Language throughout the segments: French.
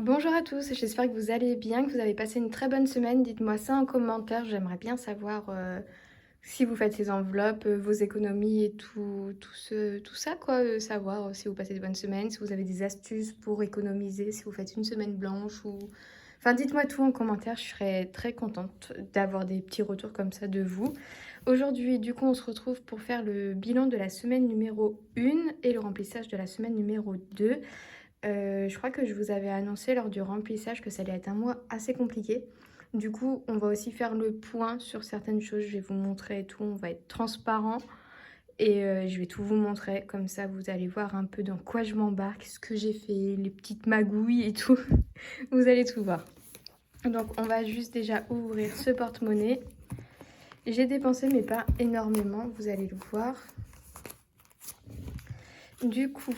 Bonjour à tous, j'espère que vous allez bien, que vous avez passé une très bonne semaine. Dites-moi ça en commentaire, j'aimerais bien savoir si vous faites ces enveloppes, vos économies et tout ça quoi. Savoir si vous passez de bonnes semaines, si vous avez des astuces pour économiser, si vous faites une semaine blanche ou... Enfin dites-moi tout en commentaire, je serais très contente d'avoir des petits retours comme ça de vous. Aujourd'hui du coup on se retrouve pour faire le bilan de la semaine numéro 1 et le remplissage de la semaine numéro 2. Je crois que je vous avais annoncé lors du remplissage que ça allait être un mois assez compliqué. Du coup, on va aussi faire le point sur certaines choses. Je vais vous montrer tout. On va être transparent et je vais tout vous montrer. Comme ça, vous allez voir un peu dans quoi je m'embarque, ce que j'ai fait, les petites magouilles et tout. Vous allez tout voir. Donc, on va juste déjà ouvrir ce porte-monnaie. J'ai dépensé, mais pas énormément. Vous allez le voir. Du coup,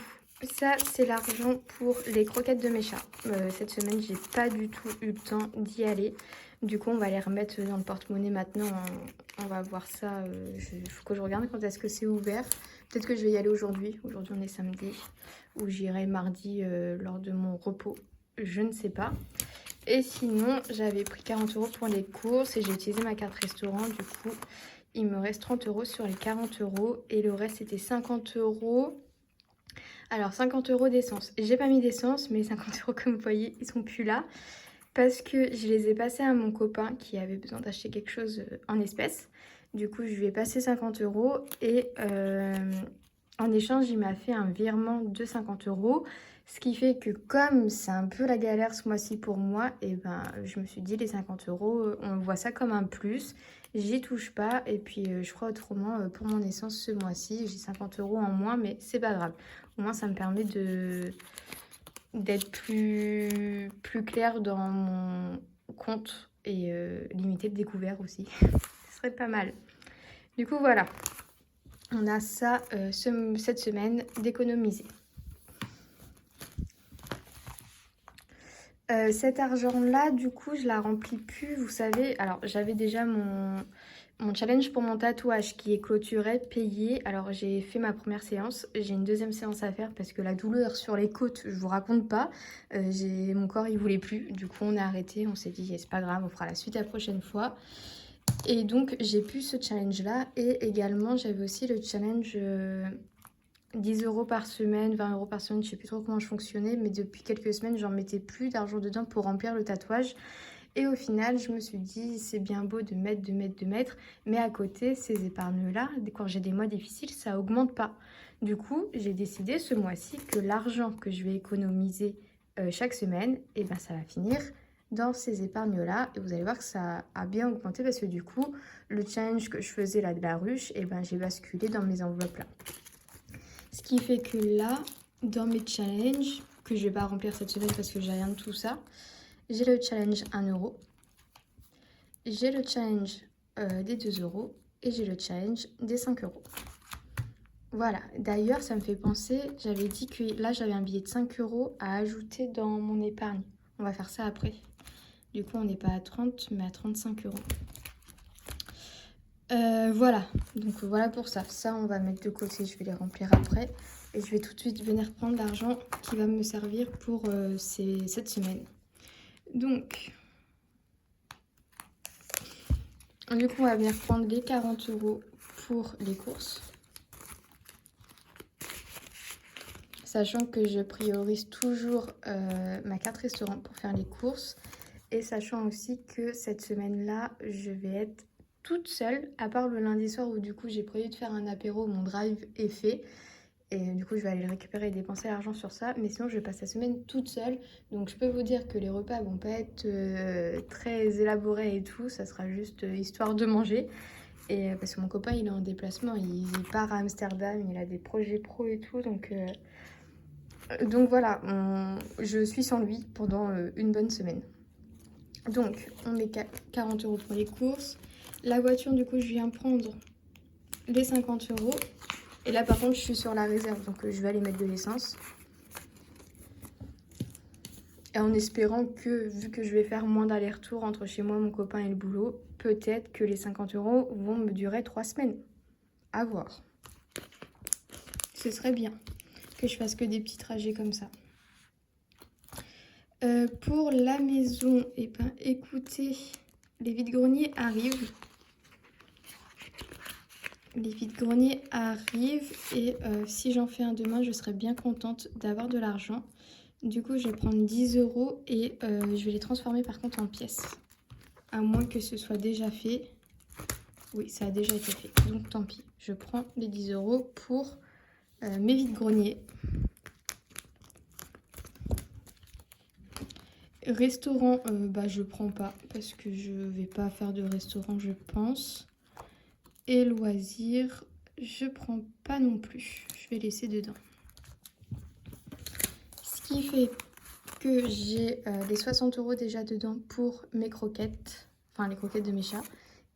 ça c'est l'argent pour les croquettes de mes chats. Cette semaine, j'ai pas du tout eu le temps d'y aller. Du coup, on va les remettre dans le porte-monnaie maintenant. On va voir ça. Il faut que je regarde quand est-ce que c'est ouvert. Peut-être que je vais y aller aujourd'hui. Aujourd'hui, on est samedi. Ou j'irai mardi lors de mon repos. Je ne sais pas. Et sinon, j'avais pris 40 € pour les courses et j'ai utilisé ma carte restaurant. Du coup, il me reste 30 € sur les 40 €. Et le reste, c'était 50 €. Alors 50 € d'essence. J'ai pas mis d'essence, mais 50 € comme vous voyez, ils sont plus là. Parce que je les ai passés à mon copain qui avait besoin d'acheter quelque chose en espèces. Du coup, je lui ai passé 50 € et en échange, il m'a fait un virement de 50 €. Ce qui fait que comme c'est un peu la galère ce mois-ci pour moi, et ben, je me suis dit les 50 €, on voit ça comme un plus. J'y touche pas et puis je crois autrement pour mon essence ce mois-ci, j'ai 50 € en moins, mais c'est pas grave. Au moins, ça me permet d'être plus clair dans mon compte et limiter le découvert aussi. Ce serait pas mal. Du coup, voilà. On a ça cette semaine d'économiser. Cet argent-là, du coup, je la remplis plus. Vous savez, alors j'avais déjà mon challenge pour mon tatouage qui est clôturé, payé. Alors j'ai fait ma première séance, j'ai une deuxième séance à faire parce que la douleur sur les côtes, je vous raconte pas. Mon corps il voulait plus, du coup on a arrêté, on s'est dit c'est pas grave, on fera la suite la prochaine fois. Et donc j'ai plus ce challenge là et également j'avais aussi le challenge 10 € par semaine, 20 € par semaine, je sais plus trop comment je fonctionnais, mais depuis quelques semaines j'en mettais plus d'argent dedans pour remplir le tatouage. Et au final, je me suis dit, c'est bien beau de mettre, mais à côté, ces épargnes-là, quand j'ai des mois difficiles, ça augmente pas. Du coup, j'ai décidé ce mois-ci que l'argent que je vais économiser chaque semaine, et ben, ça va finir dans ces épargnes-là. Et vous allez voir que ça a bien augmenté parce que du coup, le challenge que je faisais là de la ruche, et ben, j'ai basculé dans mes enveloppes là. Ce qui fait que là, dans mes challenges, que je vais pas remplir cette semaine parce que j'ai rien de tout ça, j'ai le challenge 1 €, j'ai le challenge des 2 € et j'ai le challenge des 5 €. Voilà, d'ailleurs ça me fait penser, j'avais dit que là j'avais un billet de 5 € à ajouter dans mon épargne. On va faire ça après. Du coup on n'est pas à 30 mais à 35 €. Voilà, donc voilà pour ça. Ça on va mettre de côté, je vais les remplir après. Et je vais tout de suite venir prendre l'argent qui va me servir pour cette semaine. Donc... Du coup, on va venir prendre les 40 € pour les courses. Sachant que je priorise toujours ma carte restaurant pour faire les courses. Et sachant aussi que cette semaine-là, je vais être toute seule, à part le lundi soir où du coup j'ai prévu de faire un apéro, mon drive est fait. Et du coup, je vais aller le récupérer et dépenser l'argent sur ça. Mais sinon, je passe la semaine toute seule. Donc, je peux vous dire que les repas vont pas être très élaborés et tout. Ça sera juste histoire de manger. Et parce que mon copain, il est en déplacement. Il part à Amsterdam. Il a des projets pro et tout. Donc voilà, je suis sans lui pendant une bonne semaine. Donc, on met 40 € pour les courses. La voiture, du coup, je viens prendre les 50 €. Et là, par contre, je suis sur la réserve, donc je vais aller mettre de l'essence. Et en espérant que, vu que je vais faire moins d'aller-retour entre chez moi, mon copain et le boulot, peut-être que les 50 € vont me durer 3 semaines. À voir. Ce serait bien que je fasse que des petits trajets comme ça. Pour la maison, eh ben, écoutez, les vides-greniers arrivent. Les vides-greniers arrivent et si j'en fais un demain, je serais bien contente d'avoir de l'argent. Du coup, je vais prendre 10 € et je vais les transformer par contre en pièces. À moins que ce soit déjà fait. Oui, ça a déjà été fait, donc tant pis. Je prends les 10 € pour mes vides-greniers. Restaurant, bah je prends pas parce que je vais pas faire de restaurant, je pense. Et loisirs, je prends pas non plus. Je vais laisser dedans. Ce qui fait que j'ai les 60 € déjà dedans pour mes croquettes. Enfin, les croquettes de mes chats.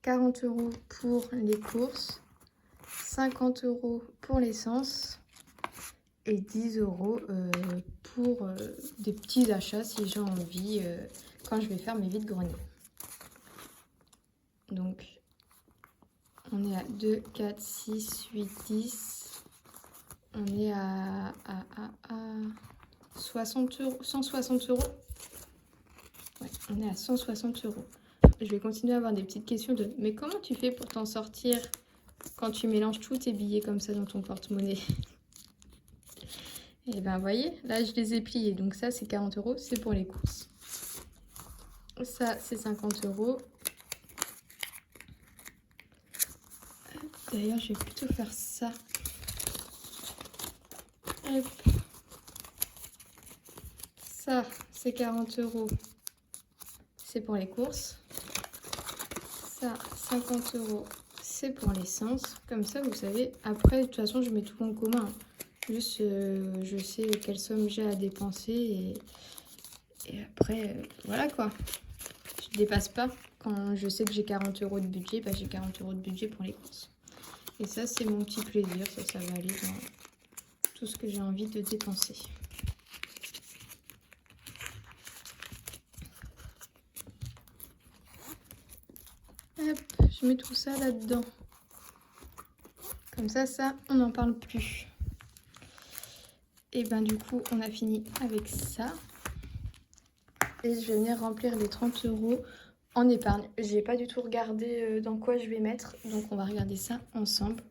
40 € pour les courses. 50 € pour l'essence. Et 10 € pour des petits achats si j'ai envie quand je vais faire mes vides-greniers. Donc, on est à 2, 4, 6, 8, 10. On est à 60 €, 160 €. Ouais, on est à 160 €. Je vais continuer à avoir des petites questions de mais comment tu fais pour t'en sortir quand tu mélanges tous tes billets comme ça dans ton porte-monnaie? Et ben, vous voyez, là, je les ai pliés. Donc ça, c'est 40 €, c'est pour les courses. Ça, c'est 50 €. D'ailleurs, je vais plutôt faire ça. Hop. Ça, c'est 40 €. C'est pour les courses. Ça, 50 €. C'est pour l'essence. Comme ça, vous savez. Après, de toute façon, je mets tout en commun. Juste, je sais quelle somme j'ai à dépenser. Et après, voilà quoi. Je dépasse pas. Quand je sais que j'ai 40 € de budget, bah, j'ai 40 € de budget pour les courses. Et ça, c'est mon petit plaisir. Ça va aller dans tout ce que j'ai envie de dépenser. Hop, je mets tout ça là-dedans. Comme ça, on n'en parle plus. Et ben du coup, on a fini avec ça. Et je vais venir remplir les 30 € en épargne. J'ai pas du tout regardé dans quoi je vais mettre. Donc on va regarder ça ensemble.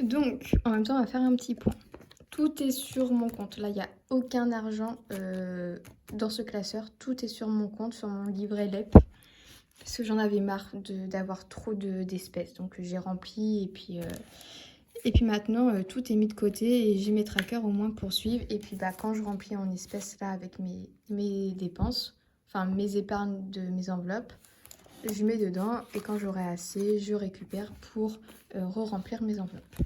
Donc, en même temps, on va faire un petit point. Tout est sur mon compte. Là, il n'y a aucun argent dans ce classeur. Tout est sur mon compte, sur mon livret LEP. Parce que j'en avais marre d'avoir trop d'espèces. Donc, j'ai rempli et puis maintenant, tout est mis de côté. Et j'ai mes trackers au moins pour suivre. Et puis, bah, quand je remplis en espèces, là, avec mes dépenses, enfin, mes épargnes de mes enveloppes, je mets dedans. Et quand j'aurai assez, je récupère pour re-remplir mes enveloppes.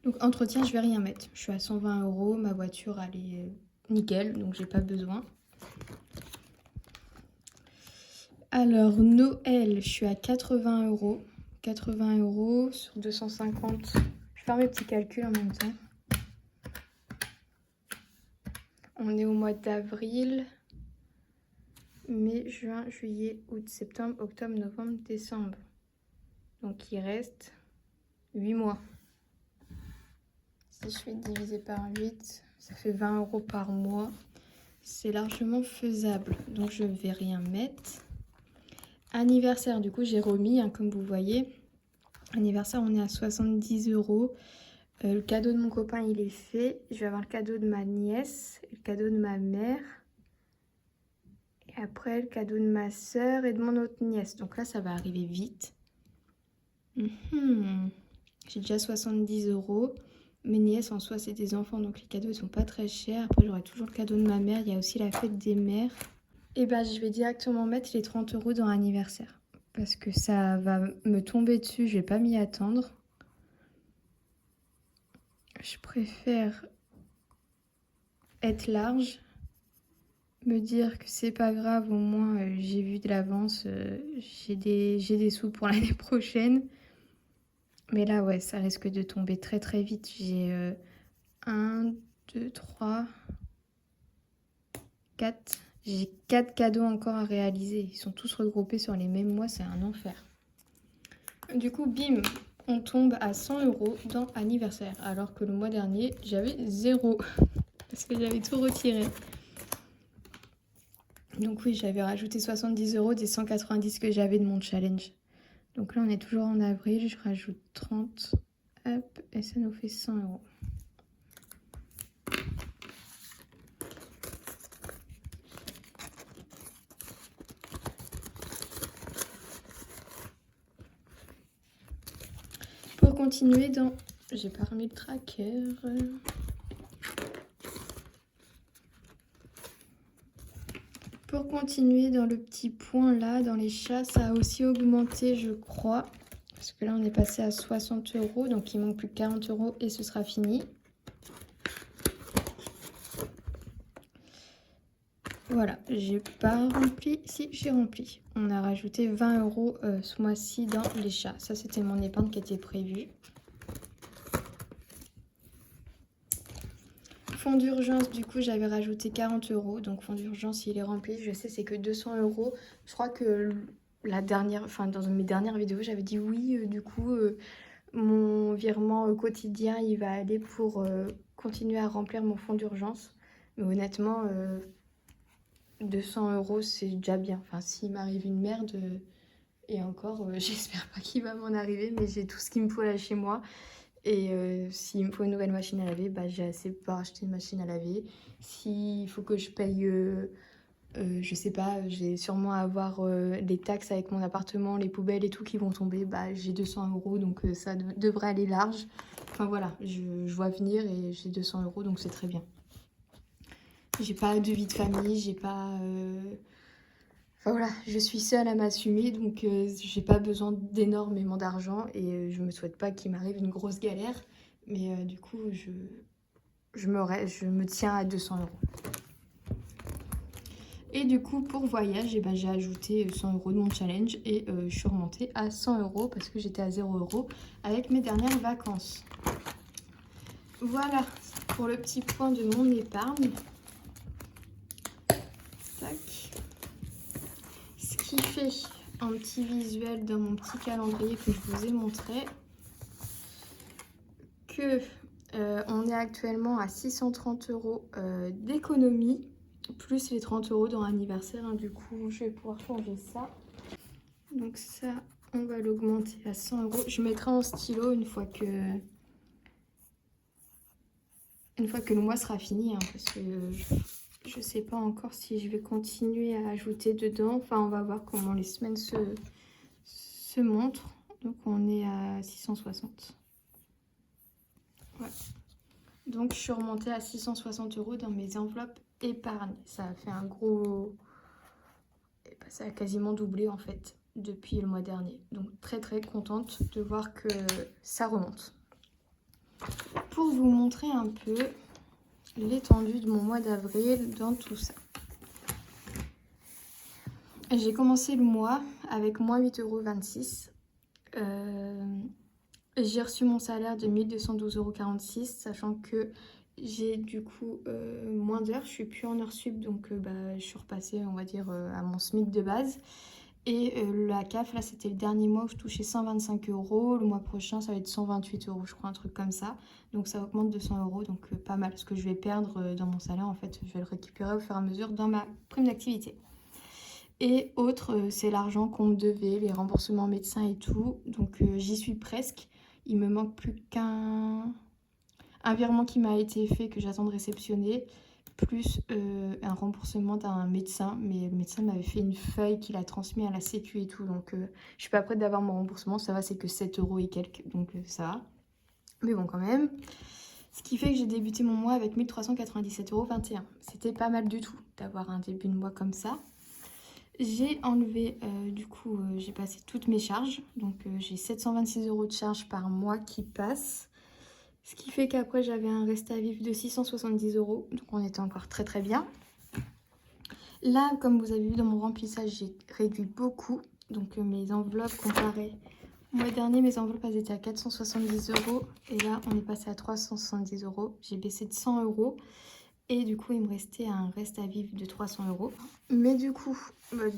Donc entretien, je vais rien mettre. Je suis à 120 €. Ma voiture, elle est nickel, donc j'ai pas besoin. Alors Noël, je suis à 80 €. 80 € sur 250. Je vais faire mes petits calculs en même temps. On est au mois d'avril. Mai, juin, juillet, août, septembre, octobre, novembre, décembre. Donc il reste 8 mois. Si je fais diviser par 8, ça fait 20 € par mois. C'est largement faisable. Donc je ne vais rien mettre. Anniversaire, du coup, j'ai remis, hein, comme vous voyez. Anniversaire, on est à 70 €. Le cadeau de mon copain, il est fait. Je vais avoir le cadeau de ma nièce, le cadeau de ma mère. Et après, le cadeau de ma soeur et de mon autre nièce. Donc là, ça va arriver vite. J'ai déjà 70 €. Mes nièces, en soi, c'est des enfants, donc les cadeaux, ils sont pas très chers. Après, j'aurai toujours le cadeau de ma mère. Il y a aussi la fête des mères. Et ben, je vais directement mettre les 30 € dans l'anniversaire. Parce que ça va me tomber dessus, je vais pas m'y attendre. Je préfère être large. Me dire que c'est pas grave, au moins j'ai vu de l'avance. J'ai des sous pour l'année prochaine. Mais là, ouais, ça risque de tomber très très vite. J'ai 1, 2, 3, 4. J'ai 4 cadeaux encore à réaliser. Ils sont tous regroupés sur les mêmes mois, c'est un enfer. Du coup, bim, on tombe à 100 € dans anniversaire. Alors que le mois dernier, j'avais 0. Parce que j'avais tout retiré. Donc oui, j'avais rajouté 70 € des 190 que j'avais de mon challenge. Donc là, on est toujours en avril. Je rajoute 30. Hop, et ça nous fait 100 €. Pour continuer dans... J'ai pas remis le tracker. Pour continuer dans le petit point là, dans les chats, ça a aussi augmenté, je crois. Parce que là, on est passé à 60 €. Donc, il manque plus que 40 € et ce sera fini. Voilà, j'ai pas rempli. Si, j'ai rempli. On a rajouté 20 € ce mois-ci dans les chats. Ça, c'était mon épargne qui était prévue. Fonds d'urgence, du coup, j'avais rajouté 40 €. Donc, fonds d'urgence, il est rempli. Je sais, c'est que 200 €. Je crois que la dernière, enfin, dans mes dernières vidéos, j'avais dit oui. Du coup, mon virement quotidien, il va aller pour continuer à remplir mon fonds d'urgence. Mais honnêtement, 200 €, c'est déjà bien. Enfin, s'il m'arrive une merde, et encore, j'espère pas qu'il va m'en arriver, mais j'ai tout ce qu'il me faut là chez moi. Et s'il me faut une nouvelle machine à laver, bah, j'ai assez pour acheter une machine à laver. S'il faut que je paye, je sais pas, j'ai sûrement à avoir les taxes avec mon appartement, les poubelles et tout qui vont tomber, bah, j'ai 200 €, donc ça devrait aller large. Enfin voilà, je vois venir et j'ai 200 €, donc c'est très bien. J'ai pas de vie de famille, j'ai pas... Enfin voilà, je suis seule à m'assumer, donc j'ai pas besoin d'énormément d'argent et je me souhaite pas qu'il m'arrive une grosse galère. Mais du coup, je me tiens à 200 €. Et du coup, pour voyage, eh ben, j'ai ajouté 100 € de mon challenge et je suis remontée à 100 € parce que j'étais à 0 € avec mes dernières vacances. Voilà pour le petit point de mon épargne. Tac. Ce qui fait un petit visuel dans mon petit calendrier que je vous ai montré. Que on est actuellement à 630 € d'économie. Plus les 30 € dans l'anniversaire, hein. Du coup, je vais pouvoir changer ça. Donc ça, on va l'augmenter à 100 €. Je mettrai en stylo une fois que le mois sera fini, hein, parce que je sais pas encore si je vais continuer à ajouter dedans. Enfin, on va voir comment les semaines se montrent. Donc on est à 660. Ouais. Donc je suis remontée à 660 € dans mes enveloppes épargne. Ça a fait un gros... Ça a quasiment doublé en fait depuis le mois dernier. Donc très très contente de voir que ça remonte. Pour vous montrer un peu l'étendue de mon mois d'avril dans tout ça. J'ai commencé le mois avec moins 8,26 €. J'ai reçu mon salaire de 1212,46 €, sachant que j'ai du coup moins d'heures. Je suis plus en heures sup, donc je suis repassée, on va dire, à mon SMIC de base. Et la CAF, là, c'était le dernier mois où je touchais 125 €. Le mois prochain, ça va être 128 €, je crois, un truc comme ça. Donc ça augmente de 100 €, donc pas mal. Ce que je vais perdre dans mon salaire, en fait, je vais le récupérer au fur et à mesure dans ma prime d'activité. Et autre, c'est l'argent qu'on me devait, les remboursements médecins et tout. Donc j'y suis presque. Il me manque plus qu'un virement qui m'a été fait, que j'attends de réceptionner, plus un remboursement d'un médecin. Mais le médecin m'avait fait une feuille qu'il a transmise à la sécu et tout. Donc je suis pas prête d'avoir mon remboursement. Ça va, c'est que 7 € et quelques. Donc ça va. Mais bon, quand même. Ce qui fait que j'ai débuté mon mois avec 1397,21 €. C'était pas mal du tout d'avoir un début de mois comme ça. J'ai enlevé, du coup, j'ai passé toutes mes charges. Donc, j'ai 726 € de charges par mois qui passent. Ce qui fait qu'après, j'avais un reste à vivre de 670 €. Donc, on était encore très très bien. Là, comme vous avez vu dans mon remplissage, j'ai réduit beaucoup. Donc, mes enveloppes comparées au mois dernier, mes enveloppes, elles étaient à 470 €. Et là, on est passé à 370 €. J'ai baissé de 100 €. Et du coup, il me restait un reste à vivre de 300 euros. Mais du coup,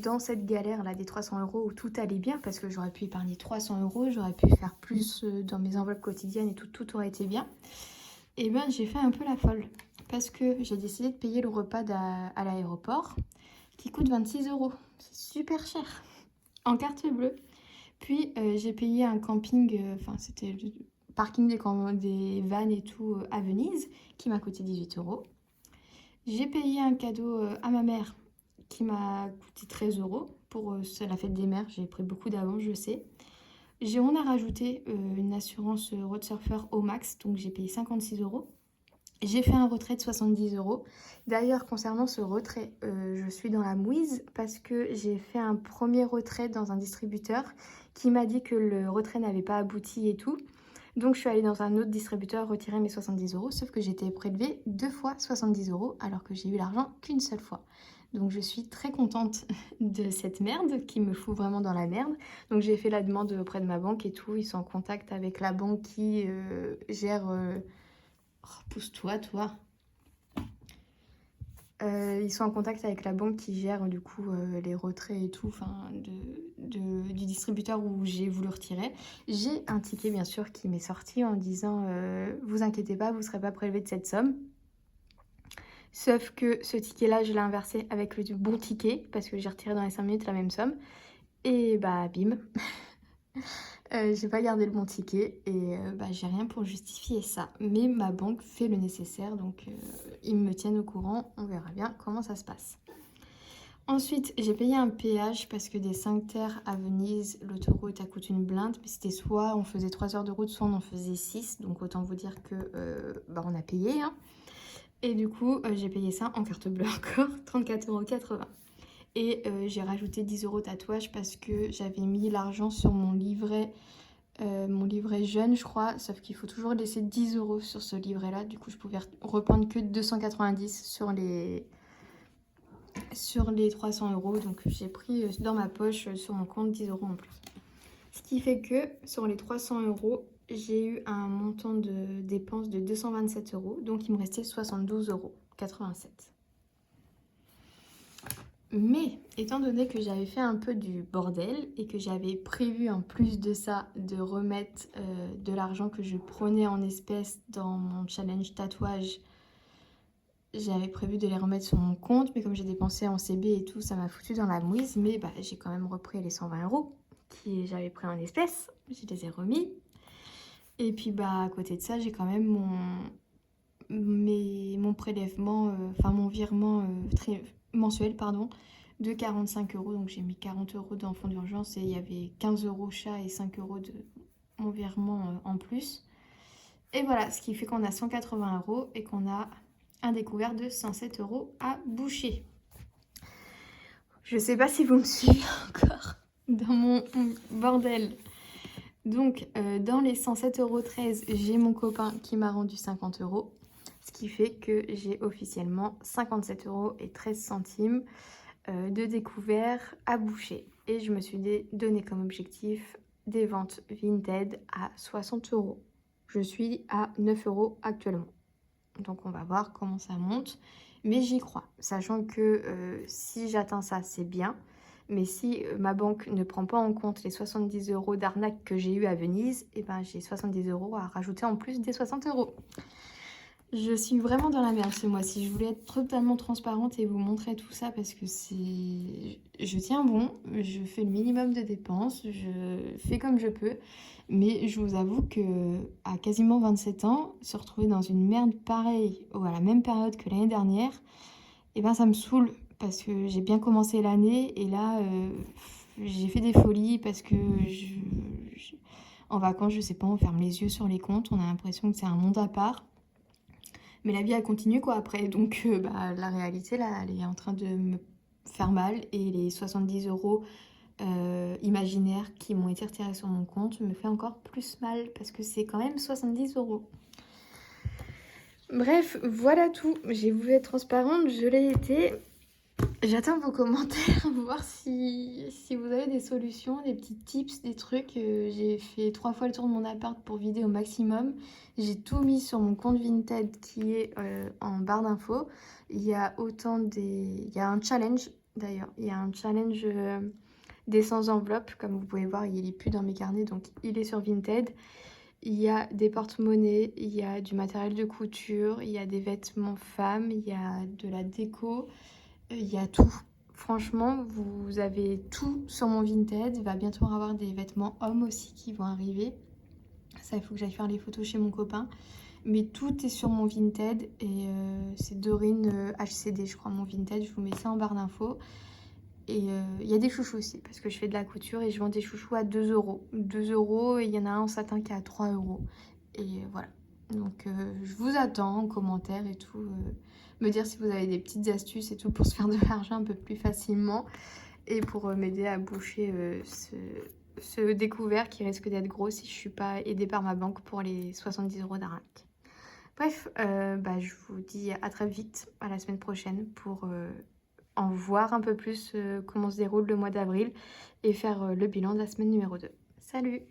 dans cette galère là des 300 euros où tout allait bien, parce que j'aurais pu épargner 300 euros, j'aurais pu faire plus dans mes enveloppes quotidiennes et tout aurait été bien. Et ben j'ai fait un peu la folle. Parce que j'ai décidé de payer le repas à l'aéroport qui coûte 26 euros. C'est super cher. En carte bleue. Puis j'ai payé un camping, enfin c'était le parking des vannes et tout à Venise qui m'a coûté 18 euros. J'ai payé un cadeau à ma mère qui m'a coûté 13 euros pour la fête des mères. J'ai pris beaucoup d'avance, je sais. On a rajouté une assurance road surfer au max, donc j'ai payé 56 euros. J'ai fait un retrait de 70 euros. D'ailleurs, concernant ce retrait, je suis dans la mouise parce que j'ai fait un premier retrait dans un distributeur qui m'a dit que le retrait n'avait pas abouti et tout. Donc, je suis allée dans un autre distributeur retirer mes 70 euros, sauf que j'ai été prélevée 2 fois 70 euros alors que j'ai eu l'argent qu'une seule fois. Donc, je suis très contente de cette merde qui me fout vraiment dans la merde. Donc, j'ai fait la demande auprès de ma banque et tout. Ils sont en contact avec la banque qui gère... Oh, pousse-toi, toi. Ils sont en contact avec la banque qui gère du coup les retraits et tout, enfin du distributeur où j'ai voulu retirer. J'ai un ticket bien sûr qui m'est sorti en disant vous inquiétez pas, vous ne serez pas prélevé de cette somme. Sauf que ce ticket-là, je l'ai inversé avec le bon ticket parce que j'ai retiré dans les 5 minutes la même somme. Et bah bim. J'ai pas gardé le bon ticket et j'ai rien pour justifier ça. Mais ma banque fait le nécessaire, donc ils me tiennent au courant. On verra bien comment ça se passe. Ensuite, j'ai payé un péage parce que des 5 terres à Venise, l'autoroute a coûté une blinde. Mais c'était soit on faisait 3 heures de route, soit on en faisait 6. Donc autant vous dire que on a payé. Hein. Et du coup, j'ai payé ça en carte bleue encore, 34,80 €. Et j'ai rajouté 10 euros tatouage parce que j'avais mis l'argent sur mon livret jeune, je crois. Sauf qu'il faut toujours laisser 10 euros sur ce livret-là. Du coup, je pouvais reprendre que 290 sur les 300 euros. Donc, j'ai pris dans ma poche, sur mon compte, 10 euros en plus. Ce qui fait que sur les 300 euros, j'ai eu un montant de dépenses de 227 euros. Donc, il me restait 72,87 €. Mais étant donné que j'avais fait un peu du bordel et que j'avais prévu en plus de ça de remettre de l'argent que je prenais en espèces dans mon challenge tatouage, j'avais prévu de les remettre sur mon compte, mais comme j'ai dépensé en CB et tout, ça m'a foutu dans la mouise. Mais j'ai quand même repris les 120 euros que j'avais pris en espèces, je les ai remis. Et puis à côté de ça, j'ai quand même mon prélèvement, mon virement mensuel, pardon, de 45 euros. Donc j'ai mis 40 euros dans le fonds d'urgence et il y avait 15 euros chat et 5 euros de mon virement en plus. Et voilà, ce qui fait qu'on a 180 euros et qu'on a un découvert de 107 euros à boucher. Je sais pas si vous me suivez encore dans mon bordel. Donc dans les 107,13 euros, j'ai mon copain qui m'a rendu 50 euros. Ce qui fait que j'ai officiellement 57,13 euros de découvert à boucher. Et je me suis donné comme objectif des ventes Vinted à 60 euros. Je suis à 9 euros actuellement. Donc on va voir comment ça monte. Mais j'y crois, sachant que si j'atteins ça, c'est bien. Mais si ma banque ne prend pas en compte les 70 euros d'arnaque que j'ai eu à Venise, et j'ai 70 euros à rajouter en plus des 60 euros. Je suis vraiment dans la merde ce mois-ci. Je voulais être totalement transparente et vous montrer tout ça parce que je tiens bon, je fais le minimum de dépenses, je fais comme je peux. Mais je vous avoue que à quasiment 27 ans, se retrouver dans une merde pareille ou à la même période que l'année dernière, ça me saoule parce que j'ai bien commencé l'année et là, j'ai fait des folies parce que en vacances, je sais pas, on ferme les yeux sur les comptes, on a l'impression que c'est un monde à part. Mais la vie, elle continue quoi après. Donc la réalité, là, elle est en train de me faire mal. Et les 70 euros imaginaires qui m'ont été retirés sur mon compte me fait encore plus mal. Parce que c'est quand même 70 euros. Bref, voilà tout. J'ai voulu être transparente, je l'ai été. J'attends vos commentaires, voir si vous avez des solutions, des petits tips, des trucs. J'ai fait 3 fois le tour de mon appart pour vider au maximum. J'ai tout mis sur mon compte Vinted qui est en barre d'infos. Il y a il y a un challenge d'ailleurs. Il y a un challenge des sans enveloppes. Comme vous pouvez voir, il est plus dans mes carnets, donc il est sur Vinted. Il y a des porte-monnaies, il y a du matériel de couture, il y a des vêtements femmes, il y a de la déco. Il y a tout. Franchement, vous avez tout sur mon Vinted. Il va bientôt y avoir des vêtements hommes aussi qui vont arriver. Ça, il faut que j'aille faire les photos chez mon copain. Mais tout est sur mon Vinted et c'est Dorine HCD, je crois, mon Vinted. Je vous mets ça en barre d'infos. Et il y a des chouchous aussi parce que je fais de la couture et je vends des chouchous à 2 euros. 2 euros et il y en a un en satin qui est à 3 euros. Et voilà. Donc je vous attends en commentaire et tout. Me dire si vous avez des petites astuces et tout pour se faire de l'argent un peu plus facilement et pour m'aider à boucher ce découvert qui risque d'être gros si je suis pas aidée par ma banque pour les 70 euros d'arnaque. Bref, je vous dis à très vite, à la semaine prochaine pour en voir un peu plus comment se déroule le mois d'avril et faire le bilan de la semaine numéro 2. Salut!